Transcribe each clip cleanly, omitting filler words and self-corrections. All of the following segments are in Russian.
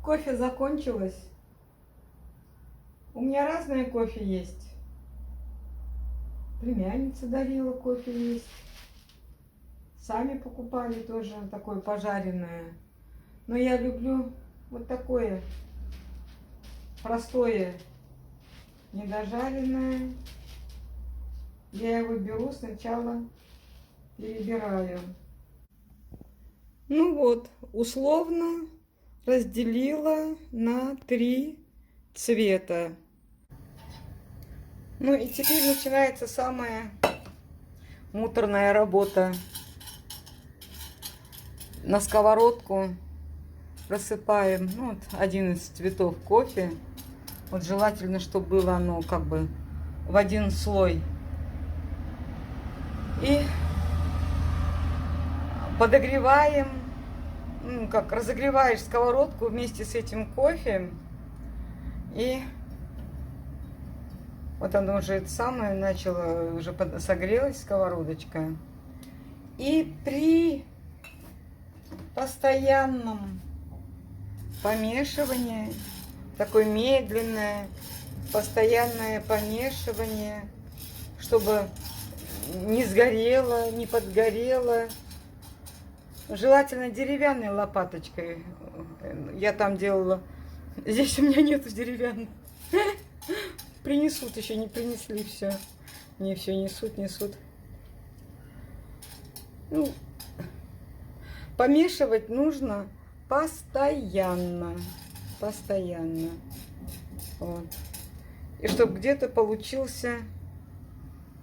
Кофе закончилось. У меня разное кофе есть. Племянница дарила кофе есть. Сами покупали тоже такое пожаренное. Но я люблю вот такое простое, недожаренное. Я его беру сначала, перебираю. Ну вот, условно разделила на 3 цвета. Ну и теперь начинается самая муторная работа. На сковородку просыпаем вот один из цветов кофе. Вот желательно, чтобы было оно как бы в один слой. И подогреваем, ну как, разогреваешь сковородку вместе с этим кофе. И вот оно уже это самое начало, уже согрелась сковородочка. И при постоянном помешивании, такое медленное, постоянное помешивание, чтобы не сгорело, не подгорело. Желательно деревянной лопаточкой. Я там делала. Здесь у меня нету деревянной. Принесут, еще не принесли все. Не все несут. Ну, помешивать нужно постоянно. Постоянно. Вот. И чтобы где-то получился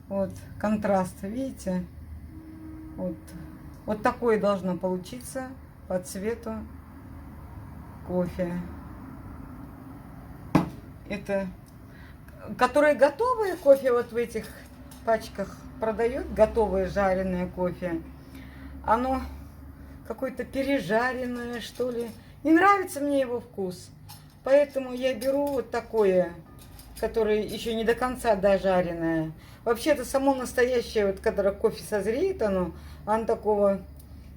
вот контраст. Видите? Вот такое должно получиться по цвету кофе. Это которые готовые кофе вот в этих пачках продают, готовое жареное кофе. Оно какое-то пережаренное, что ли. Не нравится мне его вкус. Поэтому я беру вот такое, которое еще не до конца дожаренное. Вообще-то само настоящее, вот когда кофе созреет, оно такого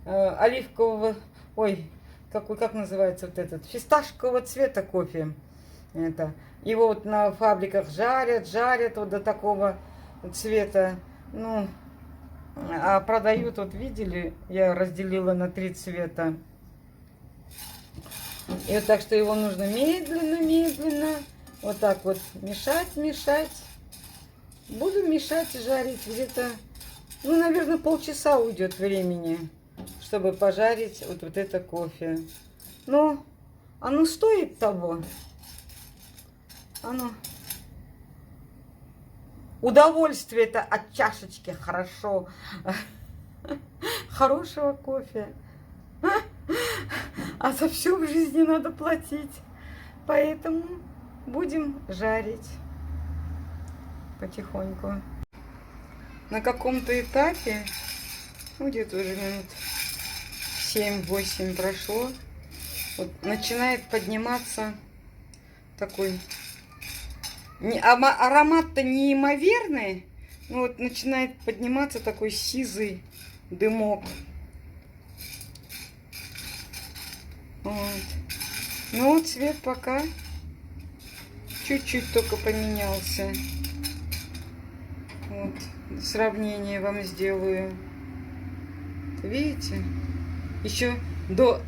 оливкового, ой, как называется вот этот, фисташкового цвета кофе. Это. Его вот на фабриках жарят вот до такого цвета. Ну, а продают, вот видели, я разделила на 3 цвета. И вот так что его нужно медленно, вот так вот мешать. Буду мешать и жарить где-то, ну, наверное, полчаса уйдет времени, чтобы пожарить вот это кофе. Но оно стоит того. Оно удовольствие это от чашечки хорошо. Хорошего кофе. А за все в жизни надо платить. Поэтому будем жарить потихоньку. На каком-то этапе, ну, где-то уже минут 7-8 прошло, вот начинает подниматься такой аромат-то неимоверный, но вот начинает подниматься такой сизый дымок. Вот. Ну вот цвет пока чуть-чуть только поменялся. Вот, сравнение вам сделаю. Видите? Еще до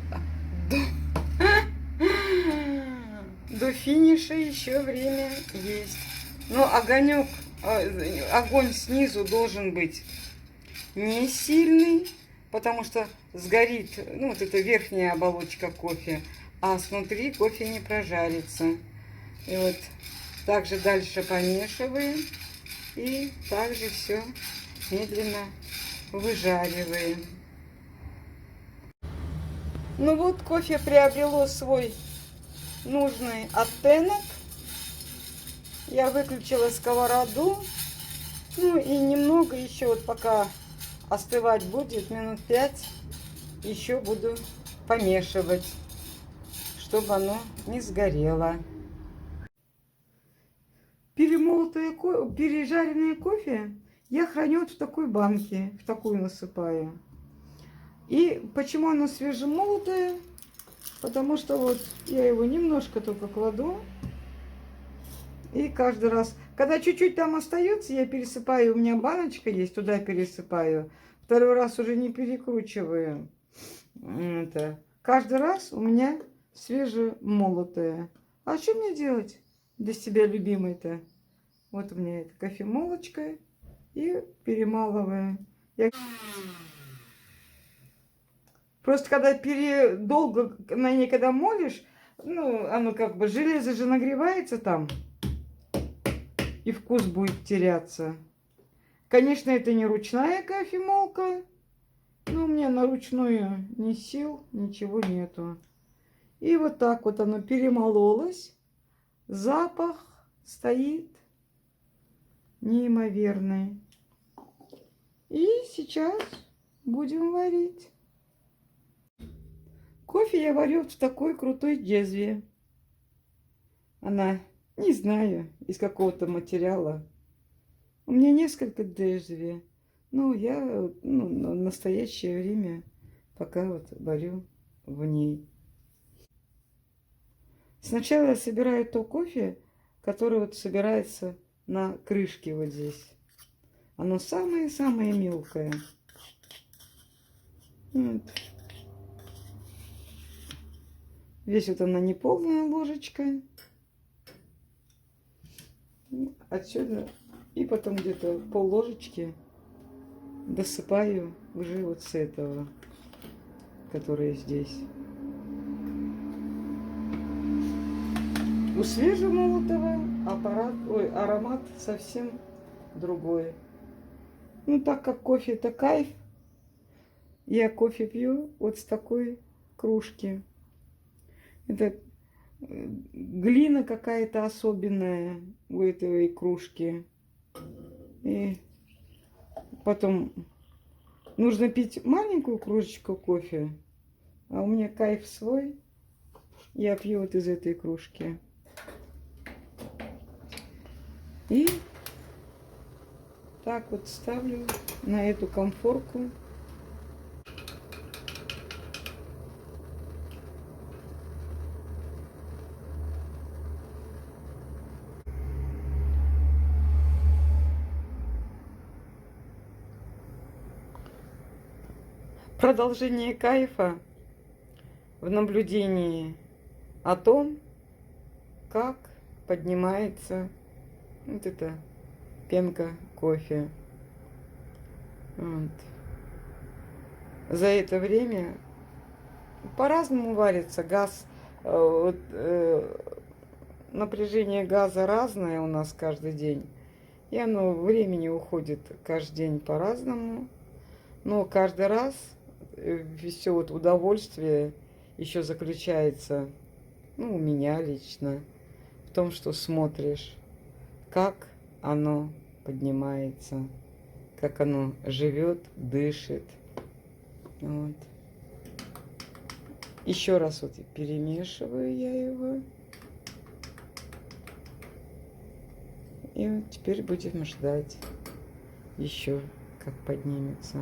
финиша еще время есть. Но огонь снизу должен быть не сильный, потому что сгорит, ну, вот эта верхняя оболочка кофе, а снутри кофе не прожарится. И вот также дальше помешиваем и также все медленно выжариваем. Ну вот, кофе приобрело свой нужный оттенок. Я выключила сковороду. Ну и немного еще, вот пока остывать будет, минут 5, еще буду помешивать, чтобы оно не сгорело. Пережаренное кофе я храню вот в такой банке, в такую насыпаю. И почему оно свежемолотое? Потому что вот я его немножко только кладу. И каждый раз, когда чуть-чуть там остается, я пересыпаю. У меня баночка есть, туда пересыпаю. Второй раз уже не перекручиваю. Это. Каждый раз у меня свежемолотое. А что мне делать для себя любимой-то? Вот у меня это кофемолочка и перемалываю. Просто когда долго на ней когда молишь, ну, оно как бы, железо же нагревается там, и вкус будет теряться. Конечно, это не ручная кофемолка, но у меня на ручную ни сил, ничего нету. И вот так вот оно перемололось. Запах стоит неимоверный. И сейчас будем варить. Кофе я варю в такой крутой джезве. Она, не знаю, из какого-то материала. У меня несколько джезве. Ну, я на настоящее время пока вот варю в ней. Сначала я собираю то кофе, которое вот собирается на крышке вот здесь. Оно самое-самое мелкое. Вот. Здесь вот она неполная ложечка. Отсюда. И потом где-то пол-ложечки досыпаю уже вот с этого, которое здесь. У свежемолотого аромат совсем другой. Ну, так как кофе это кайф, я кофе пью вот с такой кружки. Это глина какая-то особенная у этой кружки. И потом нужно пить маленькую кружечку кофе, а у меня кайф свой. Я пью вот из этой кружки. И так вот ставлю на эту конфорку. Продолжение кайфа в наблюдении о том, как поднимается вот эта пенка кофе. Вот. За это время по-разному варится газ. Напряжение газа разное у нас каждый день. И оно времени уходит каждый день по-разному. Но каждый раз все вот удовольствие еще заключается, ну, у меня лично, в том, что смотришь, как оно поднимается, как оно живет, дышит. Вот. Еще раз вот перемешиваю я его. И вот теперь будем ждать еще, как поднимется.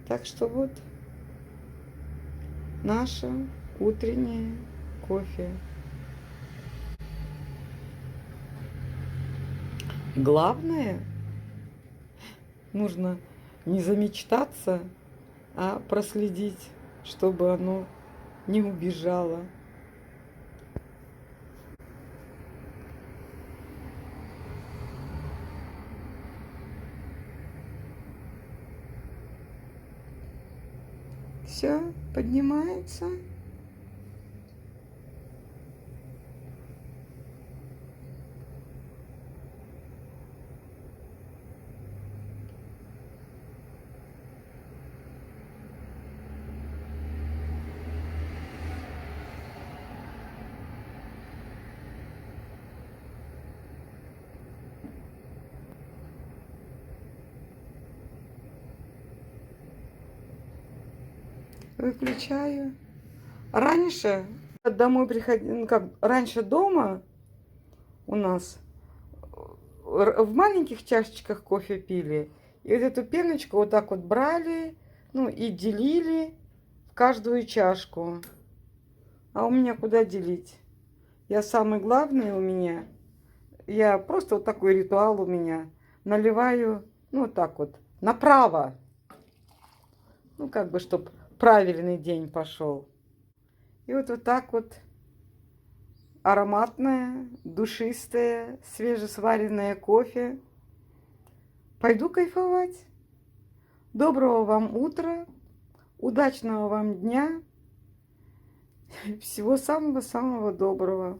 Так что вот наше утреннее кофе. Главное, нужно не замечтаться, а проследить, чтобы оно не убежало. Все поднимается. Выключаю. Раньше домой приходили, ну как, раньше дома у нас в маленьких чашечках кофе пили. И вот эту пеночку вот так вот брали, ну и делили каждую чашку. А у меня куда делить? Я самый главный у меня. Я просто вот такой ритуал у меня. Наливаю, ну, вот так вот, направо. Ну, как бы, чтобы правильный день пошел. И вот так вот ароматное, душистое, свежесваренное кофе. Пойду кайфовать. Доброго вам утра, удачного вам дня, всего самого-самого доброго.